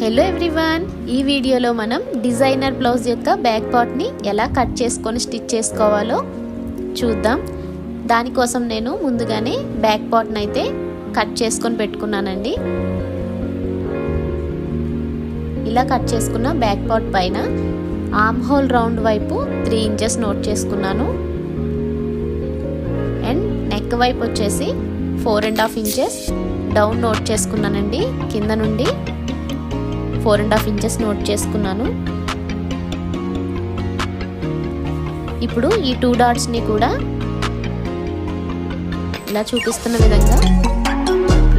Hello everyone, ఈ వీడియోలో మనం డిజైనర్ బ్లౌజ్ యొక్క బ్యాక్ పార్ట్ ని ఎలా కట్ చేసుకొని స్టిచ్ చేసుకోవాలో చూద్దాం. దానికోసం నేను ముందుగానే బ్యాక్ పార్ట్ ని అయితే కట్ చేసుకొని పెట్టుకున్నానండి. ఇలా కట్ చేసుకున్న బ్యాక్ పార్ట్ పైన ఆర్మ్ హోల్ రౌండ్ వైపు 3 ఇంచెస్ నోట్ చేసుకున్నాను. అండ్ నెక్ వైపు వచ్చేసి 4.5 ఇంచెస్ డౌన్ నోట్ చేసుకున్నానండి. కింద నుండి 4.5 ఇంచెస్ నోట్ చేసుకున్నాను. ఇప్పుడు ఈ 2 డాట్స్ ని కూడా ఇలా చూపిస్తున్న విధంగా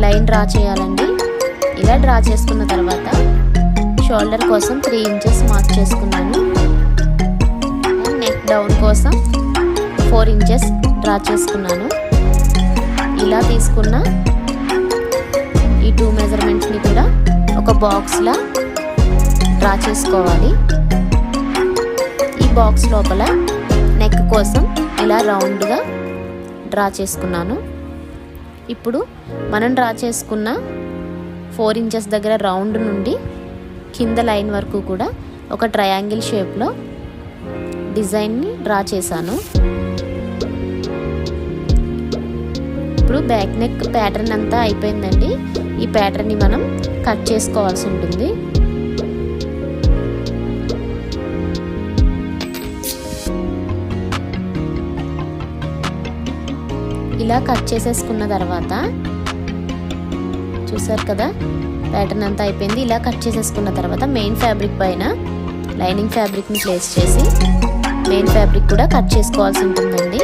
లైన్ డ్రా చేయాలండి. ఇలా డ్రా చేసుకున్న తర్వాత షోల్డర్ కోసం 3 ఇంచెస్ మార్క్ చేసుకున్నాను. నెక్ డౌన్ కోసం 4 ఇంచెస్ డ్రా చేసుకున్నాను. ఇలా తీసుకున్న ఈ 2 మెజర్మెంట్స్ ని కూడా ఒక బాక్స్ లా డ్రా చేసుకోవాలి. ఈ బాక్స్ లోపల నెక్ కోసం ఇలా రౌండ్ గా డ్రా చేసుకున్నాను. ఇప్పుడు మనం డ్రా చేసుకున్న 4 ఇంచెస్ దగ్గర రౌండ్ నుండి కింద లైన్ వరకు కూడా ఒక ట్రయాంగిల్ షేప్ లో డిజైన్ ని డ్రా చేశాను. ఇప్పుడు బ్యాక్ నెక్ ప్యాటర్న్ అంతా అయిపోయిందండి. ఈ ప్యాటర్న్ ని మనం కట్ చేసుకోవాల్సి ఉంటుంది. ఇలా కట్ చేసేసుకున్న తర్వాత చూసారు కదా, ప్యాటర్న్ అంతా అయిపోయింది. ఇలా కట్ చేసేసుకున్న తర్వాత మెయిన్ ఫ్యాబ్రిక్ పైన లైనింగ్ ఫ్యాబ్రిక్ ని ప్లేస్ చేసి మెయిన్ ఫ్యాబ్రిక్ కూడా కట్ చేసుకోవాల్సి ఉంటుందండి.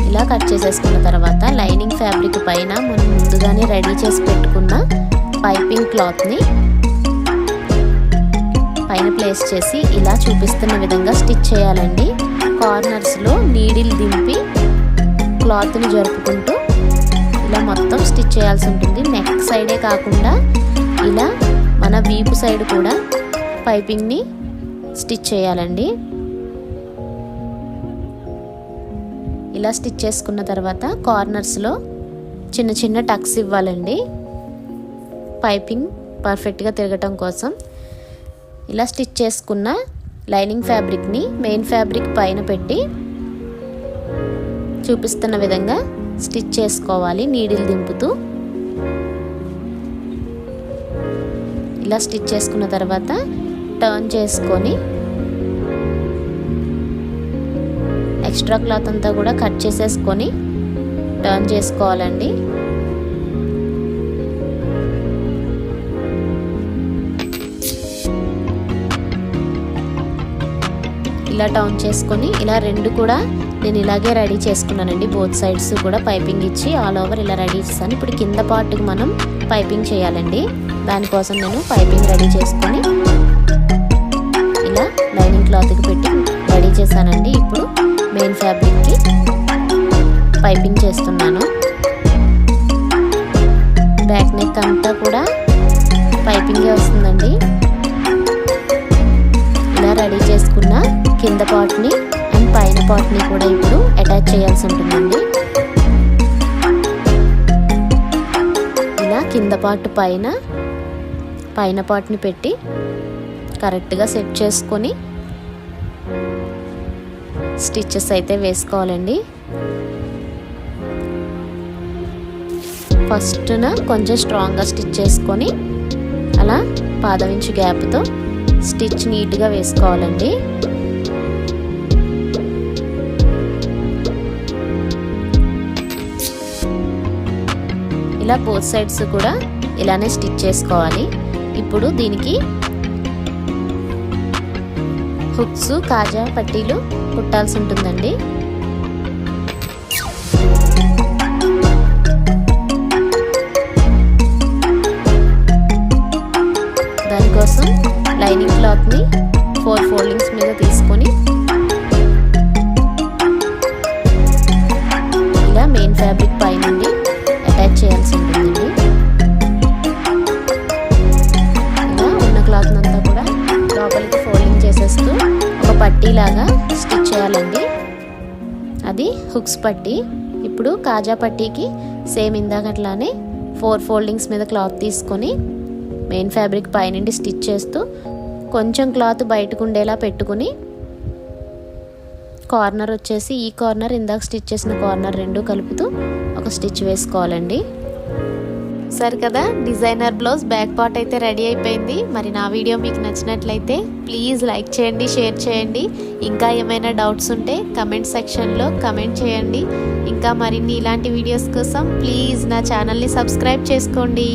ఇలా కట్ చేసేసుకున్న తర్వాత లైనింగ్ ఫ్యాబ్రిక్ పైన మనం ముందుగానే రెడీ చేసి పెట్టుకున్న పైపింగ్ క్లాత్ ని పైన ప్లేస్ చేసి ఇలా చూపిస్తున్న విధంగా స్టిచ్ చేయాలండి. కార్నర్స్ లో నీడిల్ దింపి క్లాత్ ని జరుపుకుంటూ ఇలా మొత్తం స్టిచ్ చేయాల్సి ఉంటుంది. నెక్ సైడే కాకుండా ఇలా మన వీపు సైడ్ కూడా పైపింగ్ ని స్టిచ్ చేయాలండి. ఇలా స్టిచ్ చేసుకున్న తర్వాత కార్నర్స్ లో చిన్న చిన్న టక్స్ ఇవ్వాలండి. పైపింగ్ పర్ఫెక్ట్ గా తిరగటం కోసం ఇలా స్టిచ్ చేసుకున్న లైనింగ్ ఫ్యాబ్రిక్ ని మెయిన్ ఫ్యాబ్రిక్ పైన పెట్టి చూపిస్తున్న విధంగా స్టిచ్ చేసుకోవాలి. నీడిల్ దింపుతూ ఇలా స్టిచ్ చేసుకున్న తర్వాత టర్న్ చేసుకొని ఎక్స్ట్రా క్లాత్ అంతా కూడా కట్ చేసేసుకొని టర్న్ చేసుకోవాలండి. ఇలా టర్న్ చేసుకొని ఇలా రెండు కూడా నేను ఇలాగే రెడీ చేసుకున్నానండి. బోత్ సైడ్స్ కూడా పైపింగ్ ఇచ్చి ఆల్ ఓవర్ ఇలా రెడీ చేశాను. ఇప్పుడు కింద పార్ట్కి మనం పైపింగ్ చేయాలండి. దానికోసం నేను పైపింగ్ రెడీ చేసుకొని ఇలా లైనింగ్ క్లాత్కి పెట్టి రెడీ చేశానండి. ఇప్పుడు మెయిన్ ఫ్యాబ్రిక్కి పైపింగ్ చేస్తున్నాను. బ్యాక్ నెక్ అంతా కూడా పైపింగే వస్తుందండి. ఇలా రెడీ చేసుకున్న కింద పార్ట్ని అండ్ పైన పార్ట్ని కూడా ఇప్పుడు అటాచ్ చేయాల్సి ఉంటుందండి. ఇలా కింద పార్ట్ పైన పార్ట్ని పెట్టి కరెక్ట్గా సెట్ చేసుకొని స్టిచెస్ అయితే వేసుకోవాలండి. ఫస్ట్న కొంచెం స్ట్రాంగ్గా స్టిచ్ చేసుకొని అలా పాదం ఇంచు గ్యాప్తో స్టిచ్ నీట్గా వేసుకోవాలండి. ఇలా బోత్ సైడ్స్ కూడా ఇలానే స్టిచ్ చేసుకోవాలి. ఇప్పుడు దీనికి హుక్స్ కాజా పట్టీలు కుట్టాల్సి ఉంటుందండి. దానికోసం లైనింగ్ క్లాత్ని 4 ఫోల్డింగ్స్ మీద తీసుకొని ఇలా మెయిన్ ఫ్యాబ్రిక్ పై నుండి అటాచ్ చేయాల్సి ఉంటుందండి. ఇలా ఉన్న క్లాత్ అంతా కూడా లోపలికి ఫోల్డింగ్ చేసేస్తూ ఒక పట్టీలాగా స్టిచ్ చేయాలండి. అది హుక్స్ పట్టీ. ఇప్పుడు కాజా పట్టీకి సేమ్ ఇందాకట్లానే 4 ఫోల్డింగ్స్ మీద క్లాత్ తీసుకొని మెయిన్ ఫ్యాబ్రిక్ పైనుండి స్టిచ్ చేస్తూ కొంచెం క్లాత్ బయటకు ఉండేలా పెట్టుకుని కార్నర్ వచ్చేసి ఈ కార్నర్ ఇందాక స్టిచ్ చేసిన కార్నర్ రెండు కలుపుతూ ఒక స్టిచ్ వేసుకోవాలండి. సరే కదా, డిజైనర్ బ్లౌజ్ బ్యాక్ పార్ట్ అయితే రెడీ అయిపోయింది. మరి నా వీడియో మీకు నచ్చినట్లయితే ప్లీజ్ లైక్ చేయండి, షేర్ చేయండి. ఇంకా ఏమైనా డౌట్స్ ఉంటే కమెంట్ సెక్షన్లో కమెంట్ చేయండి. ఇంకా మరిన్ని ఇలాంటి వీడియోస్ కోసం ప్లీజ్ నా ఛానల్ని సబ్స్క్రైబ్ చేసుకోండి.